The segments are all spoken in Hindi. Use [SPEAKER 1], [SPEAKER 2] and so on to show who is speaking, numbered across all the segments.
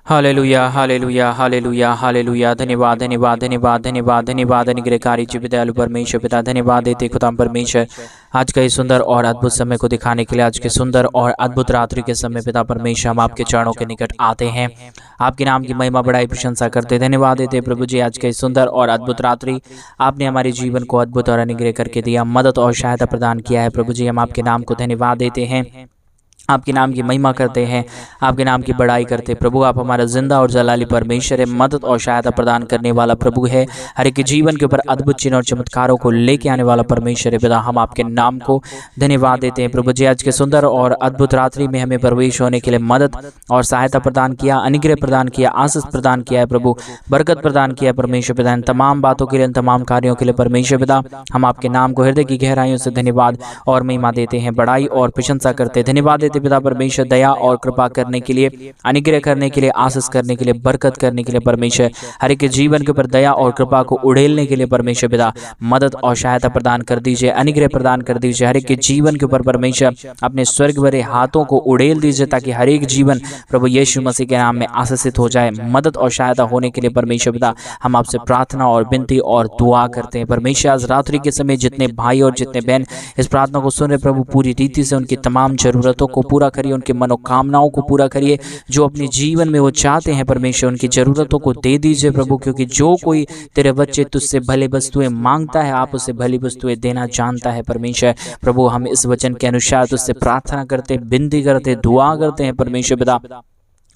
[SPEAKER 1] Hallelujah hallelujah hallelujah hallelujah. धन्यवाद धन्यवाद धन्यवाद धन्यवाद धन्यवाद अनुग्रहकारी जीवित दयालु परमेश्वर पिता, धन्यवाद देते खुदा परमेश्वर आज का इस सुंदर और अद्भुत समय को दिखाने के लिए, आज के सुंदर और अद्भुत रात्रि के समय पिता परमेश्वर हम आपके चरणों के निकट आते हैं, आपके नाम की महिमा बड़ाई प्रशंसा करते, धन्यवाद देते प्रभु जी। आज के इस सुंदर और अद्भुत रात्रि आपने हमारे जीवन को अद्भुत और अनुग्रह करके दिया, मदद और सहायता प्रदान किया है प्रभु जी। हम आपके नाम को धन्यवाद देते हैं, आपके नाम की महिमा करते हैं, आपके नाम की बड़ाई करते प्रभु। आप हमारा जिंदा और जलाली परमेश्वर है, मदद और सहायता प्रदान करने वाला प्रभु है, हर एक जीवन के ऊपर अद्भुत चिन्ह और चमत्कारों को लेके आने वाला परमेश्वर है पिता। हम आपके नाम को धन्यवाद देते हैं प्रभु जी। आज के सुंदर और अद्भुत रात्रि में हमें प्रवेश होने के लिए मदद और सहायता प्रदान किया, अनुग्रह प्रदान किया, आशीष प्रदान किया है प्रभु, बरकत प्रदान किया परमेश्वर पिता। इन तमाम बातों के लिए, इन तमाम कार्यों के लिए परमेश्वर पिता हम आपके नाम को हृदय की गहराइयों से धन्यवाद और महिमा देते हैं, बड़ाई और प्रशंसा करते हैं। धन्यवाद देते पिता परमेश्वर दया और कृपा करने के लिए, अनुग्रह करने के लिए, आशीष करने के लिए, बरकत करने के लिए परमेश्वर, हर एक जीवन के ऊपर दया और कृपा को उड़ेलने के लिए परमेश्वर पिता मदद और सहायता प्रदान कर दीजिए, अनुग्रह प्रदान कर दीजिए। हर एक जीवन के ऊपर परमेश्वर अपने स्वर्ग भरे हाथों को उड़ेल दीजिए, ताकि हर एक जीवन प्रभु यीशु मसीह के नाम में आशीषित हो जाए। मदद और सहायता होने के लिए परमेश्वर पिता हम आपसे प्रार्थना और विनती और दुआ करते हैं परमेश्वर। आज रात्रि के समय जितने भाई और जितने बहन इस प्रार्थना को सुन रहे प्रभु, पूरी रीति से उनकी तमाम जरूरतों को पूरा करिए, उनकी मनोकामनाओं को पूरा करिए, जो अपने जीवन में वो चाहते हैं परमेश्वर उनकी जरूरतों को दे दीजिए प्रभु। क्योंकि जो कोई तेरे बच्चे तुझसे भले वस्तुएं मांगता है, आप उसे भली वस्तुएं देना जानता है परमेश्वर। प्रभु हम इस वचन के अनुसार तुझसे प्रार्थना करते, विनती करते, दुआ करते हैं परमेश्वर पिता।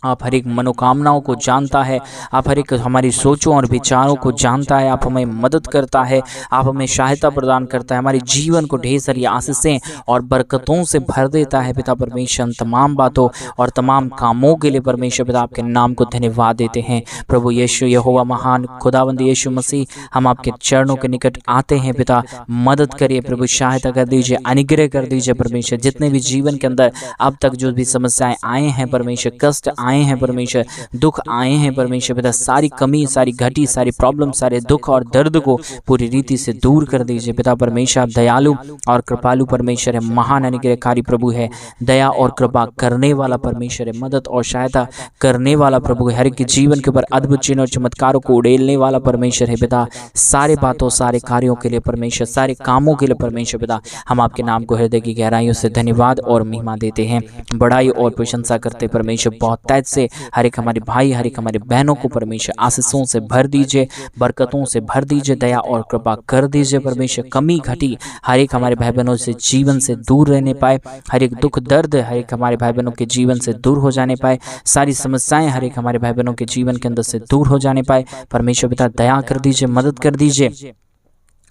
[SPEAKER 1] आप हर एक मनोकामनाओं को जानता है, आप हर एक हमारी सोचों और विचारों को जानता है, आप हमें मदद करता है, आप हमें सहायता प्रदान करता है, हमारे जीवन को ढेर सारी आशीषें और बरकतों से भर देता है पिता परमेश्वर। तमाम बातों और तमाम कामों के लिए परमेश्वर पिता आपके नाम को धन्यवाद देते हैं प्रभु यीशु यहोवा महान खुदावंद यीशु मसीह। हम आपके चरणों के निकट आते हैं पिता, मदद करिए प्रभु, सहायता कर दीजिए, अनुग्रह कर दीजिए परमेश्वर। जितने भी जीवन के अंदर अब तक जो भी समस्याएं आए हैं परमेश्वर, कष्ट आए हैं परमेश्वर, दुख आए हैं परमेश्वर पिता, सारी कमी, सारी घटी, सारी प्रॉब्लम, सारे दुख और दर्द को पूरी रीति से दूर कर दीजिए पिता परमेश्वर। आप दयालु और कृपालु परमेश्वर है, महान अनुग्रहकारी प्रभु है, दया और कृपा करने वाला परमेश्वर है, मदद और सहायता करने वाला प्रभु है, हर एक जीवन के ऊपर अद्भुत चिन्ह और चमत्कारों को उड़ेलने वाला परमेश्वर है पिता। सारे बातों, सारे कार्यों के लिए परमेश्वर, सारे कामों के लिए परमेश्वर पिता हम आपके नाम को हृदय की गहराइयों से धन्यवाद और महिमा देते हैं, बड़ाई और प्रशंसा करते परमेश्वर। बहुत तैज से हर एक हमारे भाई, हर एक हमारे बहनों को परमेश्वर आशीषों से भर दीजिए, बरकतों से भर दीजिए, दया और कृपा कर दीजिए परमेश्वर। कमी घटी हर एक हमारे भाई बहनों से जीवन से दूर रहने पाए, हर एक दुख दर्द हर एक हमारे भाई बहनों के जीवन से दूर हो जाने पाए, सारी समस्याएं हर एक हमारे भाई बहनों के जीवन के अंदर से दूर हो जाने पाए परमेश्वर पिता। दया कर दीजिए, मदद कर दीजिए,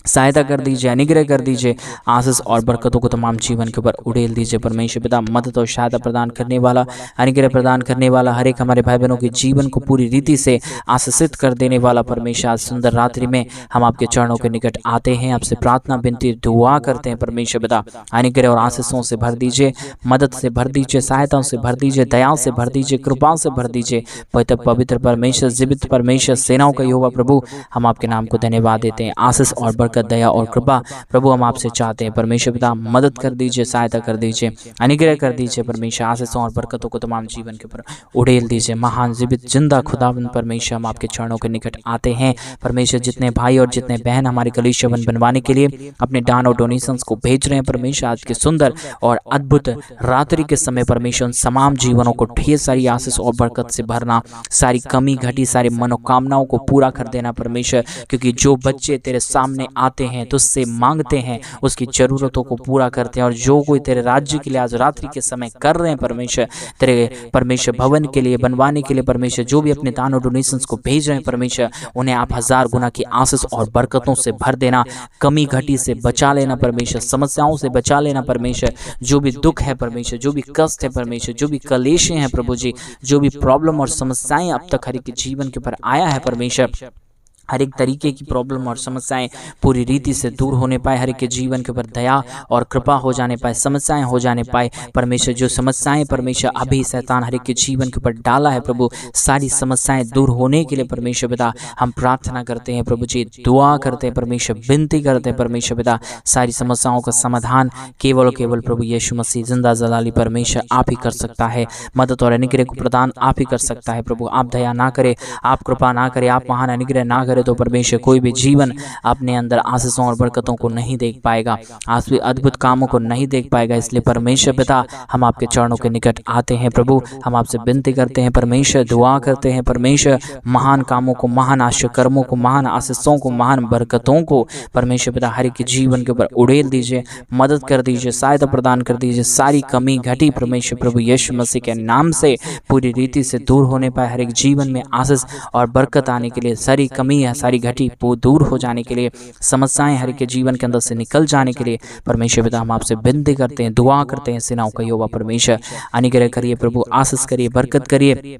[SPEAKER 1] सहायता कर दीजिए, अनुग्रह कर दीजिए, आशीष और बरकतों को तमाम जीवन के ऊपर उड़ेल दीजिए परमेश्वर पिता। मदद और सहायता प्रदान करने वाला, अनुग्रह प्रदान करने वाला, हर एक हमारे भाई बहनों के जीवन को पूरी रीति से आशीषित कर देने वाला परमेश्वर। आज सुंदर रात्रि में हम आपके चरणों के निकट आते हैं, आपसे प्रार्थना विनती दुआ करते हैं परमेश्वर पिता। अनुग्रह और आशीषों से भर दीजिए, मदद से भर दीजिए, सहायता से भर दीजिए, दया से भर दीजिए, कृपा से भर दीजिए पवित्र परमेश्वर, जीवित परमेश्वर, सेनाओं का यहोवा प्रभु हम आपके नाम को धन्यवाद देते हैं। आशीष और दया और कृपा प्रभु हम आपसे चाहते हैं परमेश्वर पिता। मदद कर दीजिए, सहायता कर दीजिए, अनुग्रह कर दीजिए परमेश्वर। आशीषों और बरकतों को तमाम जीवन के ऊपर उड़ेल दीजिए। महान जीवित जिंदा खुदावंद परमेश्वर हम आपके चरणों के निकट आते हैं परमेश्वर। जितने भाई और जितने बहन हमारे कलीसिया बनवाने के लिए अपने दान और डोनेशंस को भेज रहे हैं परमेश्वर, आज के सुंदर और अद्भुत रात्रि के समय परमेश्वर उन तमाम जीवनों को ढेर सारी आशीष और बरकत से भरना, सारी कमी घटी, सारी मनोकामनाओं को पूरा कर देना परमेश्वर। क्योंकि जो बच्चे तेरे सामने आते हैं, तुझसे मांगते हैं, उसकी जरूरतों को पूरा करते हैं। और जो कोई तेरे राज्य के लिए आज रात्रि के समय कर रहे हैं परमेश्वर, तेरे परमेश्वर भवन के लिए बनवाने के लिए परमेश्वर, जो भी अपने दान और डोनेशंस को भेज रहे हैं परमेश्वर, उन्हें आप 1000 गुना की आशीष और बरकतों से भर देना, कमी घटी से बचा लेना परमेश्वर, समस्याओं से बचा लेना परमेश्वर। जो भी दुख है परमेश्वर, जो भी कष्ट है परमेश्वर, जो भी कलेश हैं प्रभु जी, जो भी प्रॉब्लम और समस्याएं अब तक हर एक जीवन के ऊपर आया है परमेश्वर, हर एक तरीके की प्रॉब्लम और समस्याएं पूरी रीति से दूर होने पाए, हर एक के जीवन के ऊपर दया और कृपा हो जाने पाए, समस्याएं हो जाने पाए। परमेश्वर जो समस्याएं परमेश्वर अभी शैतान हर एक के जीवन के ऊपर डाला है प्रभु, सारी समस्याएं दूर होने के लिए परमेश्वर पिता हम प्रार्थना करते हैं प्रभु जी, दुआ करते हैं परमेश्वर, विनती करते हैं परमेश्वर पिता, सारी समस्याओं का समाधान केवल और केवल प्रभु यीशु मसीह जिंदा जलाली परमेश्वर आप ही कर सकता है। मदद और अनुग्रह को प्रदान आप ही कर सकता है प्रभु। आप दया ना करे, आप कृपा ना करे, आप महान अनुग्रह ना करे तो परमेश्वर कोई भी जीवन अपने अंदर आशीषों और बरकतों को नहीं देख पाएगा, आज भी अद्भुत कामों को नहीं देख पाएगा। इसलिए परमेश्वर पिता हम आपके चरणों के निकट आते हैं प्रभु, हम आपसे विनती करते हैं परमेश्वर, दुआ करते हैं परमेश्वर, महान कामों को, महान आश्चर्य कर्मों को, महान आशीषों को, महान बरकतों को परमेश्वर पिता हर एक के जीवन के ऊपर उड़ेल दीजिए, मदद कर दीजिए, सहायता प्रदान कर दीजिए। सारी कमी घटी परमेश्वर प्रभु यीशु मसीह के नाम से पूरी रीति से दूर होने पाए, हर एक जीवन में आशीष और बरकत आने के लिए, सारी कमी है सारी घटी वो दूर हो जाने के लिए, समस्याएं हर के जीवन के अंदर से निकल जाने के लिए परमेश्वर पिता हम आपसे विनती करते हैं, दुआ करते हैं। सेनाओं का यहोवा परमेश्वर अनुग्रह करिए प्रभु, आशीष करिए, बरकत करिए,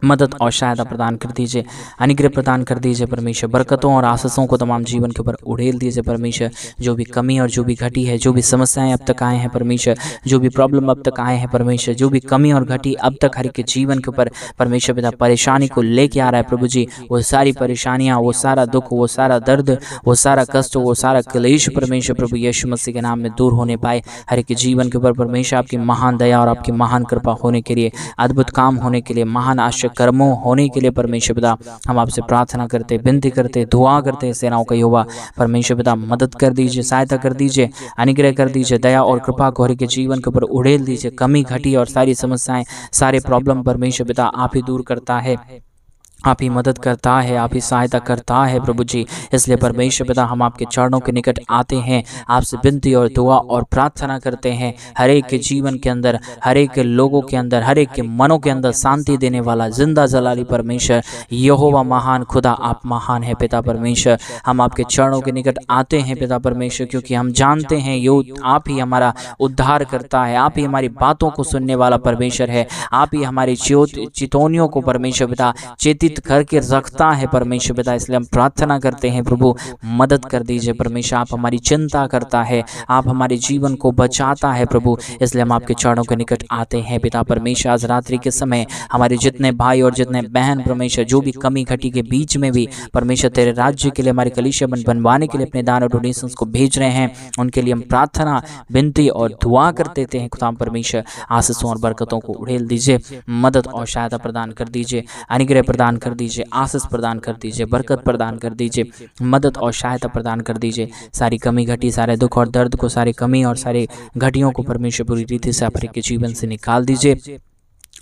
[SPEAKER 1] मदद और सहायता प्रदान कर दीजिए, अनुग्रह प्रदान कर दीजिए परमेश्वर, बरकतों और आशीषों को तमाम जीवन के ऊपर उड़ेल दीजिए परमेश्वर। जो भी कमी और जो भी घटी है, जो भी समस्याएं अब तक आए हैं परमेश्वर, जो भी प्रॉब्लम अब तक आए हैं परमेश्वर, जो भी कमी और घटी अब तक हर के जीवन के ऊपर परमेश्वर पिता परेशानी को लेके आ रहा है प्रभु जी, वो सारी परेशानियां, वो सारा दुख, वो सारा दर्द, वो सारा कष्ट, वो सारा क्लेश परमेश्वर प्रभु यीशु मसीह के नाम में दूर होने पाए। हर एक जीवन के ऊपर परमेश्वर आपकी महान दया और आपकी महान कृपा होने के लिए, अद्भुत काम होने के लिए, महान आश्चर्य कर्मों होने के लिए परमेश्वर पिता हम आपसे प्रार्थना करते, विनती करते, दुआ करते। सेनाओं का यहोवा परमेश्वर पिता मदद कर दीजिए, सहायता कर दीजिए, अनुग्रह कर दीजिए, दया और कृपा को हर के जीवन के ऊपर उड़ेल दीजिए। कमी घटी और सारी समस्याएं, सारे प्रॉब्लम परमेश्वर पिता आप ही दूर करता है, आप ही मदद करता है, आप ही सहायता करता है प्रभु जी। इसलिए परमेश्वर पिता हम आपके चरणों के निकट आते हैं, आपसे विनती और दुआ और प्रार्थना करते हैं। हर एक के जीवन के अंदर, हर एक के लोगों के अंदर, हर एक के मनों के अंदर शांति देने वाला जिंदा जलाली परमेश्वर यहोवा महान खुदा आप महान है पिता परमेश्वर। हम आपके चरणों के निकट आते हैं पिता परमेश्वर, क्योंकि हम जानते हैं यो आप ही हमारा उद्धार करता है, आप ही हमारी बातों को सुनने वाला परमेश्वर है, आप ही हमारी चितौनियों को परमेश्वर पिता चेतित करके रखता है परमेश्वर पिता। इसलिए हम प्रार्थना करते हैं प्रभु मदद कर दीजिए परमेश्वर, आप हमारी चिंता करता है, आप हमारे जीवन को बचाता है प्रभु। इसलिए हम आपके चरणों के निकट आते हैं पिता परमेश्वर। आज रात्रि के समय हमारे जितने भाई और जितने बहन परमेश्वर जो भी कमी घटी के बीच में भी परमेश्वर तेरे राज्य के लिए, हमारे कलीसिया बनवाने के लिए अपने दान और डोनेशंस को भेज रहे हैं, उनके लिए हम प्रार्थना, विनती और दुआ कर देते हैं। खुदा परमेश्वर आशीषों और बरकतों को उड़ेल दीजिए, मदद और सहायता प्रदान कर दीजिए, अनुग्रह प्रदान कर दीजिए, आशीष प्रदान कर दीजिए, बरकत प्रदान कर दीजिए, मदद और सहायता प्रदान कर दीजिए। सारी कमी घटी, सारे दुख और दर्द को, सारी कमी और सारी घटियों को परमेश्वर पूरी रीति से आप के जीवन से निकाल दीजिए,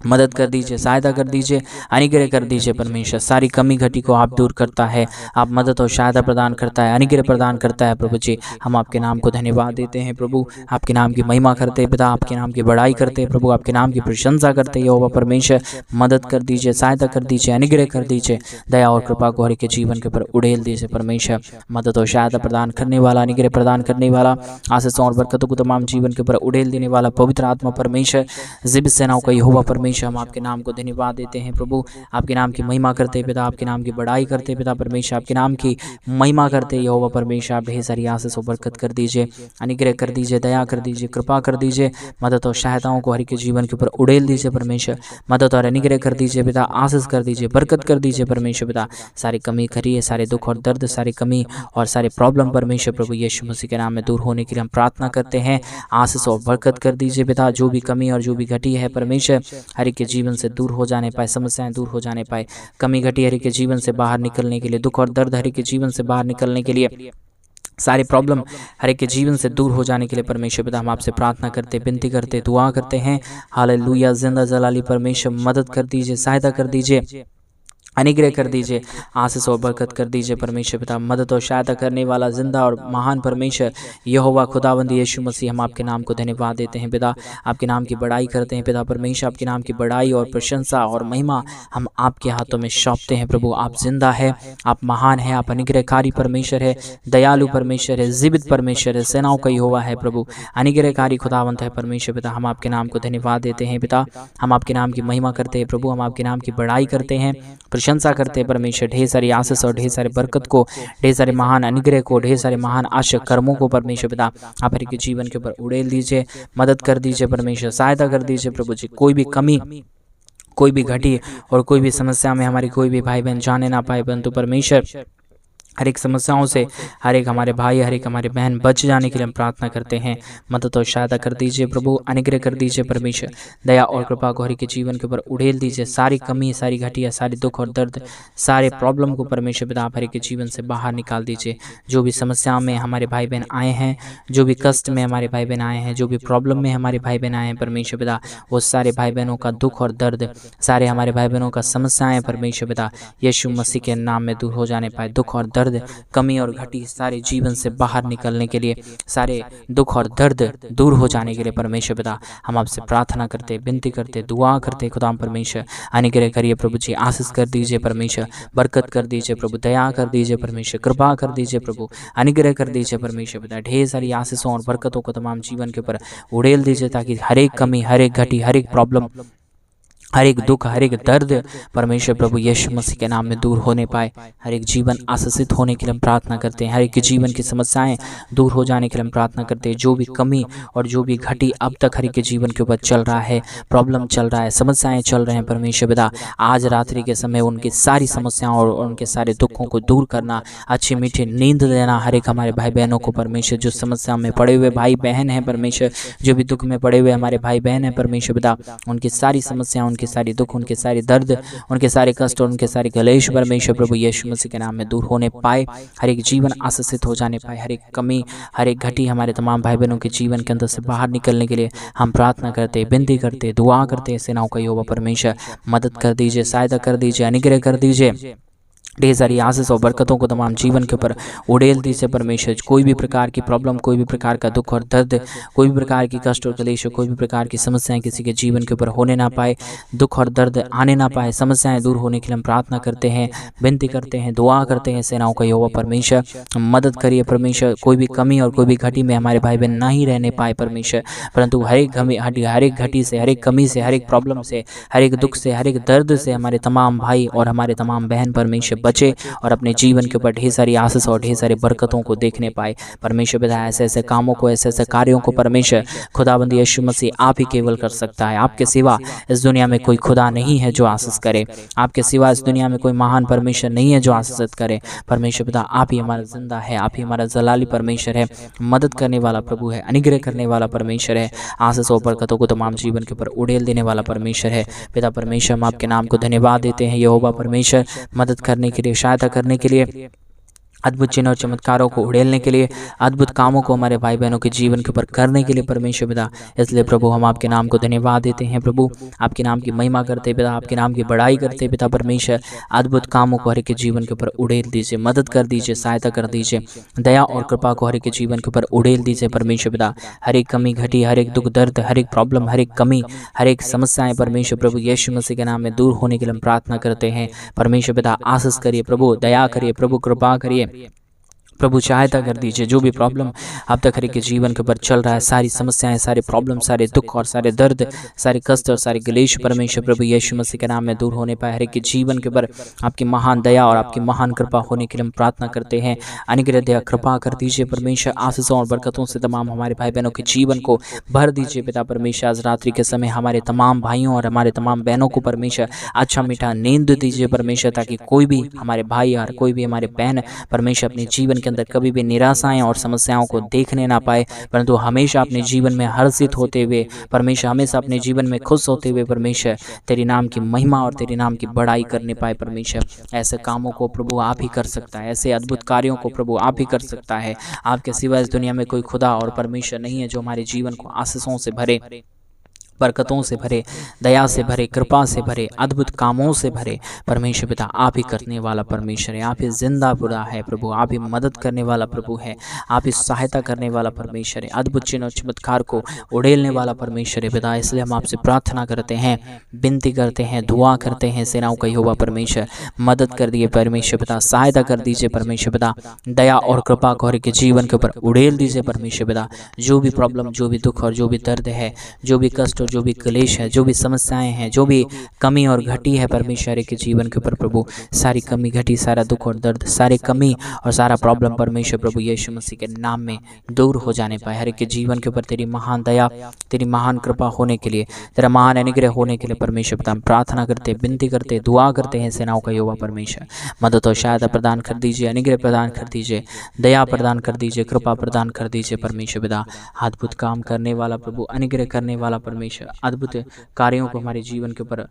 [SPEAKER 1] मदद कर दीजिए, सहायता कर दीजिए, अनुग्रह कर दीजिए परमेश्वर। सारी कमी घटी को आप दूर करता है, आप मदद और सहायता प्रदान करता है, अनुग्रह प्रदान करता है प्रभु जी। हम आपके नाम को धन्यवाद देते हैं प्रभु, आपके नाम की महिमा करते हैं पिता, आपके नाम की बड़ाई करते हैं प्रभु, आपके नाम की प्रशंसा करते हैं यहोवा परमेश्वर। मदद कर दीजिए, सहायता कर दीजिए, अनुग्रह कर दीजिए, दया और कृपा को हर के जीवन के ऊपर उड़ेल दीजिए परमेश्वर। मदद और सहायता प्रदान करने वाला, अनुग्रह प्रदान करने वाला, आशीषों और बरकतों को तमाम जीवन के ऊपर उड़ेल देने वाला पवित्र आत्मा परमेश्वर, जिब सेनाओं का यहोवा परमेश्वर, हम आपके नाम को धन्यवाद देते हैं प्रभु। आपके नाम की महिमा करते पिता, आपके नाम की बड़ाई करते पिता परमेश्वर, आपके नाम की महिमा करते यहोवा परमेश्वर। आप ढेर सारी आशीष और बरकत कर दीजिए, अनुग्रह कर दीजिए, दया कर दीजिए, कृपा कर दीजिए, मदद और सहायताओं को हर के जीवन के ऊपर उड़ेल दीजिए परमेश्वर। मदद और अनुग्रह कर दीजिए पिता, आशीष कर दीजिए, बरकत कर दीजिए परमेश्वर पिता। सारी कमी खरी है, सारे दुख और दर्द, सारी कमी और सारे प्रॉब्लम परमेश्वर प्रभु यीशु मसीह के नाम में दूर होने के लिए हम प्रार्थना करते हैं। आशीष और बरकत कर दीजिए पिता, जो भी कमी और जो भी घटी है परमेश्वर हर एक के जीवन से दूर हो जाने पाए, समस्याएं दूर हो जाने पाए, कमी घटी हर एक के जीवन से बाहर निकलने के लिए, दुख और दर्द हर एक के जीवन से बाहर निकलने के लिए, सारे प्रॉब्लम हर एक के जीवन से दूर हो जाने के लिए परमेश्वर पिता हम आपसे प्रार्थना करते, विनती करते, दुआ करते हैं। हालेलुया। जिंदा जलाली परमेश्वर मदद कर दीजिए, सहायता कर दीजिए, अनुग्रह कर दीजिए, आशीष और बरकत कर दीजिए परमेश्वर पिता। मदद और सहायता करने वाला जिंदा और महान परमेश्वर यहोवा खुदावंद यीशु मसीह, हम आपके नाम को धन्यवाद देते हैं पिता, आपके नाम की बड़ाई करते हैं पिता परमेश्वर। आपके नाम की बड़ाई और प्रशंसा और महिमा हम आपके हाथों में सौंपते हैं प्रभु। आप जिंदा है, आप महान है, आप अनुग्रहकारी परमेश्वर है, दयालु परमेश्वर है, जीवित परमेश्वर है, सेनाओं का यहोवा है प्रभु, अनुग्रहकारी खुदावंत है परमेश्वर पिता। हम आपके नाम को धन्यवाद देते हैं पिता, हम आपके नाम की महिमा करते हैं प्रभु, हम आपके नाम की बड़ाई करते हैं, प्रशंसा करते हैं परमेश्वर। ढेर सारी आशीष और ढेर सारे बरकत को, ढेर सारे महान अनुग्रह को, ढेर सारे महान आशा कर्मों को परमेश्वर पिता आप हर एक के जीवन के ऊपर उड़ेल दीजिए, मदद कर दीजिए परमेश्वर, सहायता कर दीजिए प्रभु जी। कोई भी कमी, कोई भी घटी और कोई भी समस्या में हमारी कोई भी भाई बहन जाने ना पाए, परंतु परमेश्वर हर एक समस्याओं से हर एक हमारे भाई, हर एक हमारे बहन बच जाने के लिए हम प्रार्थना करते हैं। मदद और सहायता कर दीजिए प्रभु, अनुग्रह कर दीजिए परमेश्वर। दया और कृपा को हर एक के जीवन के ऊपर उड़ेल दीजिए। सारी कमी, सारी घटिया, सारी दुख और दर्द, सारे प्रॉब्लम को परमेश्वर पिता आप हर एक के जीवन से बाहर निकाल दीजिए। जो भी समस्या में हमारे भाई बहन आए हैं, जो भी कष्ट में हमारे भाई बहन आए हैं, जो भी प्रॉब्लम में हमारे भाई बहन आए हैं परमेश्वर पिता, वो सारे भाई बहनों का दुख और दर्द, सारे हमारे भाई बहनों का समस्याएं परमेश्वर पिता यीशु मसीह के नाम में दूर हो जाने पाए। दुख और दर्द, कमी और घटी सारे जीवन से बाहर निकलने के लिए, सारे दुख और दर्द दूर हो जाने के लिए परमेश्वर पिता हम आपसे प्रार्थना करते, विनती करते, दुआ करते। खुदाम परमेश्वर अनुग्रह करिए प्रभु जी, आशीष कर दीजिए परमेश्वर, बरकत कर दीजिए प्रभु, दया कर दीजिए परमेश्वर, कृपा कर दीजिए प्रभु, अनुग्रह कर दीजिए परमेश्वर पिता। ढेर सारी आशीषों और बरकतों को तमाम जीवन के ऊपर उड़ेल दीजिए, ताकि हर एक कमी, हर एक घटी, हर एक प्रॉब्लम, हर एक दुख, हर एक दर्द परमेश्वर प्रभु यीशु मसीह के नाम में दूर होने पाए। हर एक जीवन आशीषित होने के लिए हम प्रार्थना करते हैं। हर एक के जीवन की समस्याएं दूर हो जाने के लिए हम प्रार्थना करते हैं। जो भी कमी और जो भी घटी अब तक हर एक के जीवन के ऊपर चल रहा है, प्रॉब्लम चल रहा है, समस्याएं चल रहे हैं परमेश्वर पिता, आज रात्रि के समय उनकी सारी समस्याओं और उनके सारे दुखों को दूर करना, अच्छी मीठी नींद देना हर एक हमारे भाई बहनों को परमेश्वर। जो समस्या में पड़े हुए भाई बहन हैं परमेश्वर, जो भी दुख में पड़े हुए हमारे भाई बहन हैं परमेश्वर पिता, उनकी सारी समस्याएं, उनके सारे दुख, उनके सारे दर्द, उनके सारे कष्ट और उनके सारे कलेश परमेश्वर प्रभु यीशु मसीह के नाम में दूर होने पाए। हर एक जीवन आशीषित हो जाने पाए। हर एक कमी, हर एक घटी हमारे तमाम भाई बहनों के जीवन के अंदर से बाहर निकलने के लिए हम प्रार्थना करते, विनती करते, दुआ करते। सेनाओं का यहोवा परमेश्वर मदद कर दीजिए, सहायता कर दीजिए, अनुग्रह कर दीजिए। ढेर सारी आशीष और बरकतों को तमाम जीवन के ऊपर उड़ेल दीजिए परमेश्वर। कोई भी प्रकार की प्रॉब्लम, कोई भी प्रकार का दुख और दर्द, कोई भी प्रकार की कष्ट और क्लेश, कोई भी प्रकार की समस्याएं किसी के जीवन के ऊपर होने ना पाए, दुख और दर्द आने ना पाए, समस्याएं दूर होने के लिए हम प्रार्थना करते हैं, विनती करते हैं, दुआ करते हैं। सेनाओं का यहोवा परमेश्वर मदद करिए परमेश्वर। कोई भी कमी और कोई भी घटी में हमारे भाई बहन ना ही रहने पाए परमेश्वर, परंतु हर एक घटी से, हर एक कमी से, हर एक प्रॉब्लम से, हर एक दुख से, हर एक दर्द से हमारे तमाम भाई और हमारे तमाम बहन परमेश्वर बचे और अपने जीवन के ऊपर ढेर सारी आशीष और ढेर सारी बरकतों को देखने पाए परमेश्वर पिता। ऐसे ऐसे कामों को, ऐसे ऐसे कार्यों को परमेश्वर खुदाबंद यीशु मसीह आप ही केवल कर सकता है। आपके सिवा इस दुनिया में कोई खुदा नहीं है जो आशीष करे। आपके सिवा इस दुनिया में कोई महान परमेश्वर नहीं है जो आशीषित करे। परमेश्वर पिता आप ही हमारा जिंदा है, आप ही हमारा जलाली परमेश्वर है, मदद करने वाला प्रभु है, अनुग्रह करने वाला परमेश्वर है, आशीष और बरकतों को तमाम जीवन के ऊपर उड़ेल देने वाला परमेश्वर है। पिता परमेश्वर हम आपके नाम को धन्यवाद देते हैं यहोवा परमेश्वर, मदद करने के लिए, सहायता करने के लिए, अद्भुत चिन्ह और चमत्कारों को उड़ेलने के लिए, अद्भुत कामों को हमारे भाई बहनों के जीवन के ऊपर करने के लिए परमेश्वर पिता। इसलिए प्रभु हम आपके नाम को धन्यवाद देते हैं प्रभु, आपके नाम की महिमा करते पिता, आपके नाम की बड़ाई करते पिता परमेश्वर। अद्भुत कामों को हर एक के जीवन के ऊपर उड़ेल दीजिए, मदद कर दीजिए, सहायता कर दीजिए, दया और कृपा को हर एक के जीवन के ऊपर उड़ेल दीजिए परमेश्वर पिता। हर एक कमी घटी, हर एक दुख दर्द, हर एक प्रॉब्लम, हर एक कमी, हर एक समस्याएं परमेश्वर प्रभु यीशु मसीह के नाम में दूर होने के लिए हम प्रार्थना करते हैं परमेश्वर पिता। आशीष करिए प्रभु, दया करिए प्रभु, कृपा करिए प्रभु, सहायता कर दीजिए। जो भी प्रॉब्लम अब तक हर एक के जीवन के ऊपर चल रहा है, सारी समस्याएं, सारे प्रॉब्लम, सारे दुख और सारे दर्द, सारे कष्ट और सारे क्लेश परमेश्वर प्रभु यीशु मसीह के नाम में दूर होने पाए। हर एक के जीवन के ऊपर आपकी महान दया और आपकी महान कृपा होने के लिए हम प्रार्थना करते हैं। अनुग्रह दया कृपा कर दीजिए परमेश्वर। आशीषों और बरकतों से तमाम हमारे भाई बहनों के जीवन को भर दीजिए पिता परमेश्वर। आज रात्रि के समय हमारे तमाम भाइयों और हमारे तमाम बहनों को परमेश्वर अच्छा मीठा नींद दीजिए परमेश्वर, ताकि कोई भी हमारे भाई और कोई भी हमारे बहन परमेश्वर अपने जीवन के अंदर कभी भी निराशाएं और समस्याओं को देखने ना पाए, परंतु हमेशा अपने जीवन में हर्षित होते हुए परमेश्वर, हमेशा अपने जीवन में खुश होते हुए परमेश्वर तेरे नाम की महिमा और तेरे नाम की बड़ाई करने पाए परमेश्वर। ऐसे कामों को प्रभु आप ही कर सकता है, ऐसे अद्भुत कार्यों को प्रभु आप ही कर सकता है। आपके सिवा इस दुनिया में कोई खुदा और परमेश्वर नहीं है जो हमारे जीवन को आशीषों से भरे, बरकतों से भरे, दया से भरे, कृपा से भरे, अद्भुत कामों से भरे परमेश्वर पिता। आप ही करने वाला परमेश्वर है, आप ही जिंदा बुरा है प्रभु, आप ही मदद करने वाला प्रभु है, आप ही सहायता करने वाला परमेश्वर है, अद्भुत चिन्ह और चमत्कार को उड़ेलने वाला परमेश्वर है पिता। इसलिए हम आपसे प्रार्थना करते हैं, विनती करते हैं, दुआ करते हैं। सेनाओं का यहोवा परमेश्वर मदद कर दिए परमेश्वर पिता, सहायता कर दीजिए परमेश्वर पिता, दया और कृपा को हर के जीवन के ऊपर उड़ेल दीजिए परमेश्वर पिता। जो भी प्रॉब्लम, जो भी दुख और जो भी दर्द है, जो भी कष्ट, परमेश्वर जो भी क्लेश है, जो भी समस्याएं हैं, जो भी कमी और घटी है परमेश्वर के जीवन के ऊपर प्रभु, सारी कमी घटी, सारा दुख और दर्द, सारी कमी और सारा प्रॉब्लम परमेश्वर प्रभु यीशु मसीह के नाम में दूर हो जाने पाए। हर एक के जीवन के ऊपर तेरी महान दया, तेरी महान कृपा होने के लिए, तेरा महान अनुग्रह होने के लिए परमेश्वर पिता हम प्रार्थना करते, विनती करते, दुआ करते हैं। सेनाओं का यहोवा परमेश्वर मदद और सहायता प्रदान कर दीजिए, अनुग्रह प्रदान कर दीजिए, दया प्रदान कर दीजिए, कृपा प्रदान कर दीजिए परमेश्वर पिता। अद्भुत काम करने वाला प्रभु, अनुग्रह करने वाला परमेश्वर, अद्भुत कार्यों को हमारे जीवन के ऊपर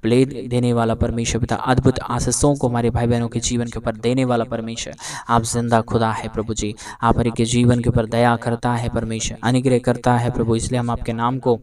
[SPEAKER 1] प्ले देने वाला परमेश्वर पिता, अद्भुत आशीषों को हमारे भाई बहनों के जीवन के ऊपर देने वाला परमेश्वर, आप जिंदा खुदा है प्रभु जी। आप हर एक के जीवन के ऊपर दया करता है परमेश्वर, अनुग्रह करता है प्रभु। इसलिए हम आपके नाम को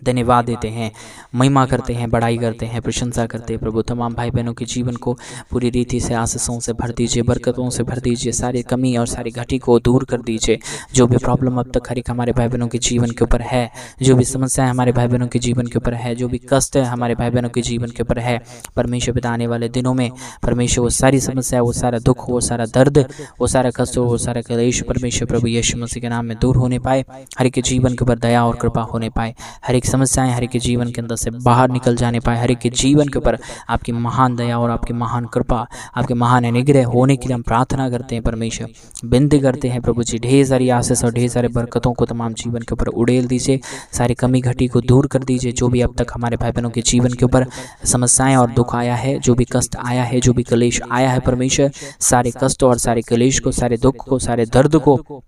[SPEAKER 1] धन्यवाद देते हैं, महिमा करते हैं, बड़ाई करते हैं, प्रशंसा करते हैं प्रभु। तमाम भाई बहनों के जीवन को पूरी रीति से आशीषों से भर दीजिए, बरकतों से भर दीजिए, सारी कमी और सारी घटी को दूर कर दीजिए। जो भी प्रॉब्लम अब तक हर एक हमारे भाई बहनों के जीवन के ऊपर है, जो भी समस्याएं हमारे भाई बहनों के जीवन के ऊपर है, जो भी कष्ट है हमारे भाई बहनों के जीवन के ऊपर है परमेश्वर पिता, आने वाले दिनों में परमेश्वर वो सारी समस्या, वो सारा दुख, वो सारा दर्द, वो सारा कष्ट, वो सारा क्लेश परमेश्वर प्रभु यीशु मसीह के नाम में दूर होने पाए। हर एक के जीवन के ऊपर दया और कृपा होने पाए, हर एक समस्याएं हर एक के जीवन के अंदर से बाहर निकल जाने पाए। हर एक के जीवन के ऊपर आपकी महान दया और आपकी महान कृपा, आपके महान अनुग्रह होने के लिए हम प्रार्थना करते हैं परमेश्वर, विनती करते हैं प्रभु जी। ढेर सारी आशीष और ढेर सारे बरकतों को तमाम जीवन के ऊपर उड़ेल दीजिए, सारी कमी घटी को दूर कर दीजिए। जो भी अब तक हमारे भाई बहनों के जीवन के ऊपर समस्याएं और दुख आया है, जो भी कष्ट आया है, जो भी क्लेश आया है परमेश्वर, सारे कष्ट और सारे क्लेश को, सारे दुख को, सारे दर्द को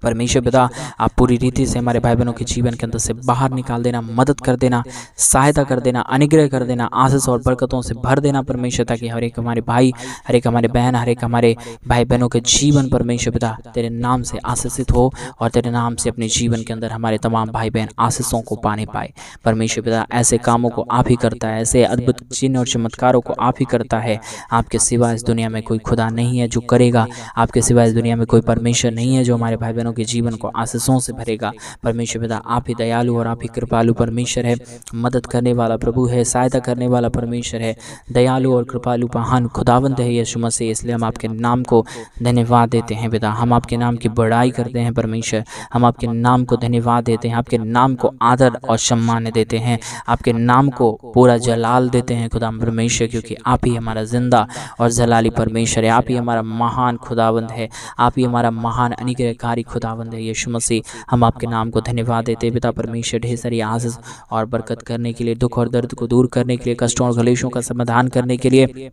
[SPEAKER 1] परमेश्वर पिता आप पूरी रीति से हमारे भाई बहनों के जीवन के अंदर से बाहर निकाल देना, मदद कर देना, सहायता कर देना, अनुग्रह कर देना, आशीष और बरकतों से भर देना परमेश्वर, ताकि हर एक हमारे भाई, हर एक हमारे बहन, हर एक हमारे भाई बहनों के जीवन परमेश्वर पिता तेरे नाम से आशीषित हो और तेरे नाम से अपने जीवन के अंदर हमारे तमाम भाई बहन आशीषों को पाने पाए परमेश्वर पिता। ऐसे कामों को आप ही करता है, ऐसे अद्भुत चिन्ह और चमत्कारों को आप ही करता है। आपके सिवा इस दुनिया में कोई खुदा नहीं है जो करेगा, आपके सिवा इस दुनिया में कोई परमेश्वर नहीं है जो हमारे भाई बहनों के जीवन को आशीषों से भरेगा परमेश्वर पिता। आप ही दयालु और आप ही कृपालु परमेश्वर है, मदद करने वाला प्रभु है, सहायता करने वाला परमेश्वर है, दयालु और कृपालु महान खुदावंद है यीशु मसीह। इसलिए हम आपके नाम को धन्यवाद देते हैं पिता, हम आपके नाम की बड़ाई करते हैं परमेश्वर, हम आपके नाम को धन्यवाद देते हैं, आपके नाम को आदर और सम्मान देते हैं, आपके नाम को पूरा जलाल देते हैं खुदा परमेश्वर, क्योंकि आप ही हमारा जिंदा और जलाली परमेश्वर है, आप ही हमारा महान खुदावंद है, आप ही हमारा महान अनुग्रहकारी खुदावंद है यीशु मसीह। हम आपके नाम को धन्यवाद देते हैं पिता परमेश्वर, ढेर सारी आशीष और बरकत करने के लिए, दुख और दर्द को दूर करने के लिए, कष्टों और क्लेशों का समाधान करने के लिए,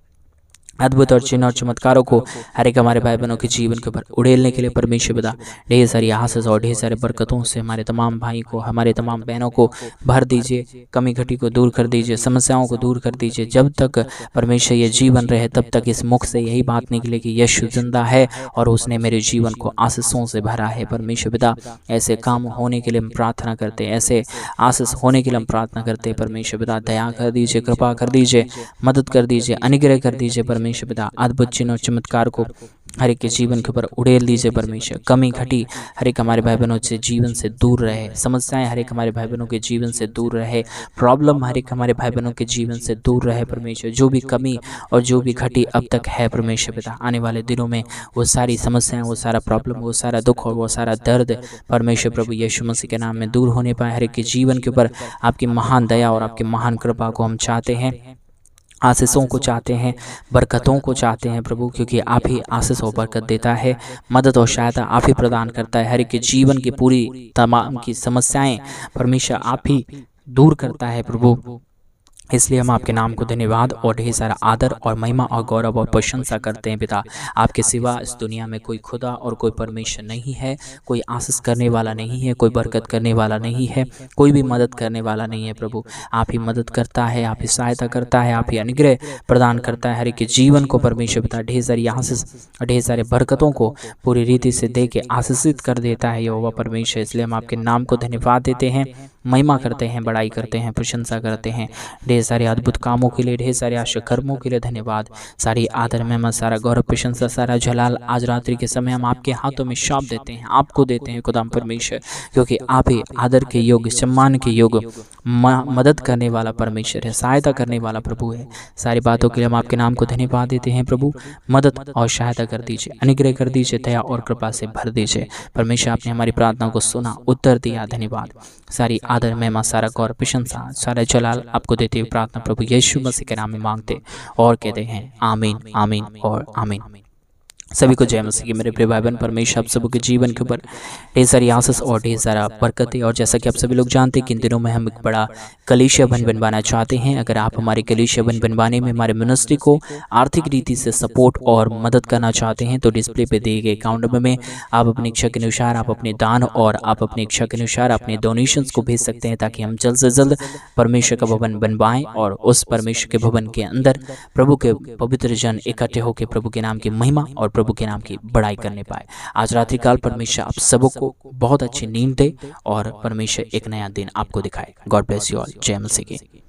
[SPEAKER 1] अद्भुत और चिन्ह और चमत्कारों को हर एक हमारे भाई बहनों के जीवन के ऊपर उड़ेलने के लिए परमेश्वर पिता ढेर सारी आशीष और ढेर सारे बरकतों से हमारे तमाम भाई को, हमारे तमाम बहनों को भर दीजिए, कमी घटी को दूर कर दीजिए, समस्याओं को दूर कर दीजिए। जब तक परमेश्वर ये जीवन रहे तब तक इस मुख से यही बात निकले कि यीशु जिंदा है और उसने मेरे जीवन को आशीषों से भरा है परमेश्वर पिता। ऐसे काम होने के लिए हम प्रार्थना करते हैं, ऐसे आशीष होने के लिए हम प्रार्थना करते हैं परमेश्वर पिता। दया कर दीजिए, कृपा कर दीजिए, मदद कर दीजिए, अनुग्रह कर दीजिए परमेश्वर पिता। अद्भुत चिन्ह और चमत्कार को हर एक के जीवन के ऊपर उड़ेल दीजिए परमेश्वर। कमी घटी हर एक हमारे भाई बहनों से जीवन से दूर रहे, समस्याएं हर एक हमारे भाई बहनों के जीवन से दूर रहे, प्रॉब्लम हर एक हमारे भाई बहनों के जीवन से दूर रहे परमेश्वर। जो भी कमी और जो भी घटी अब तक है परमेश्वर पिता, आने वाले दिनों में वो सारी समस्याएं, वो सारा प्रॉब्लम, वो सारा दुख और वो सारा दर्द परमेश्वर प्रभु यीशु मसीह के नाम में दूर होने पाए। हर एक के जीवन के ऊपर आपकी महान दया और आपकी महान कृपा को हम चाहते हैं, आशीषों को चाहते हैं, बरकतों को चाहते हैं प्रभु, क्योंकि आप ही आशीष और बरकत देता है, मदद और सहायता आप ही प्रदान करता है। हर एक के जीवन की पूरी तमाम की समस्याएं परमेश्वर आप ही दूर करता है प्रभु। इसलिए हम आपके नाम को धन्यवाद और ढेर सारा आदर और महिमा और गौरव और प्रशंसा करते हैं पिता। आपके सिवा इस दुनिया में कोई खुदा और कोई परमेश्वर नहीं है, कोई आशीष करने वाला नहीं है, कोई बरकत करने वाला नहीं है, कोई भी मदद करने वाला नहीं है प्रभु। आप ही मदद करता है, आप ही सहायता करता है, आप ही अनुग्रह प्रदान करता है हर एक के जीवन को परमेश्वर पिता। ढेर सारी आशीष और ढेर सारे बरकतों को पूरी रीति से दे के आशीषित कर देता है यहोवा परमेश्वर। इसलिए हम आपके नाम को धन्यवाद देते हैं, महिमा करते हैं, बड़ाई करते हैं, प्रशंसा करते हैं। ढेर सारे अद्भुत कामों के लिए, ढेर सारे आश्चर्य कर्मों के लिए धन्यवाद। सारी आदर में सारा गौरव, प्रशंसा, सारा जलाल आज रात्रि के समय हम आपके हाथों में सौंप देते हैं, आपको देते हैं खुदाम परमेश्वर, क्योंकि आप ही आदर के योग्य, सम्मान के योग्य, मदद करने वाला परमेश्वर है, सहायता करने वाला प्रभु है। सारी बातों के लिए हम आपके नाम को धन्यवाद देते हैं प्रभु। मदद और सहायता कर दीजिए, अनुग्रह कर दीजिए, दया और कृपा से भर दीजिए। परमेश्वर आपने हमारी प्रार्थना को सुना, उत्तर दिया, धन्यवाद। सारी आदर, महिमा, सारा गौर, प्रशंसा, सारा जलाल आपको देते हुए प्रार्थना प्रभु यीशु मसीह के नाम में मांगते और कहते हैं आमीन, आमीन और आमीन। सभी को जय मसीह की। मेरे प्रिय भाई बहन, परमेश्वर आप सबके जीवन के ऊपर ढेर सारी आशीष और ढेर सारा बरकतें। और जैसा कि आप सभी लोग जानते हैं कि इन दिनों में हम एक बड़ा कलीसिया भवन बनवाना चाहते हैं। अगर आप हमारे कलीसिया भवन बनवाने में हमारे मिनिस्ट्री को आर्थिक रीति से सपोर्ट और मदद करना चाहते हैं तो डिस्प्ले पे दिए गए अकाउंट नंबर में आप अपनी इच्छा के अनुसार आप अपने दान और आप अपनी इच्छा के अनुसार अपने डोनेशंस को भेज सकते हैं, ताकि हम जल्द से जल्द परमेश्वर का भवन बनवाएं और उस परमेश्वर के भवन के अंदर प्रभु के पवित्र जन इकट्ठे होकर प्रभु के नाम की महिमा और प्रभु के नाम की बड़ाई करने पाए। आज रात्रि काल परमेश्वर आप सबों को बहुत अच्छी नींद दे और परमेश्वर एक नया दिन आपको दिखाए। God bless you all. जय मसीह की।